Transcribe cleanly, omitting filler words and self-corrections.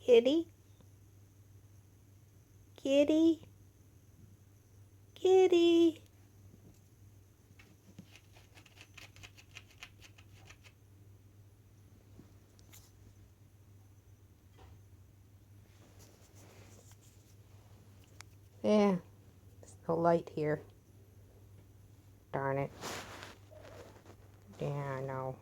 Kitty? Kitty? Kitty? Yeah, there's no light here. Darn it. Yeah, I know.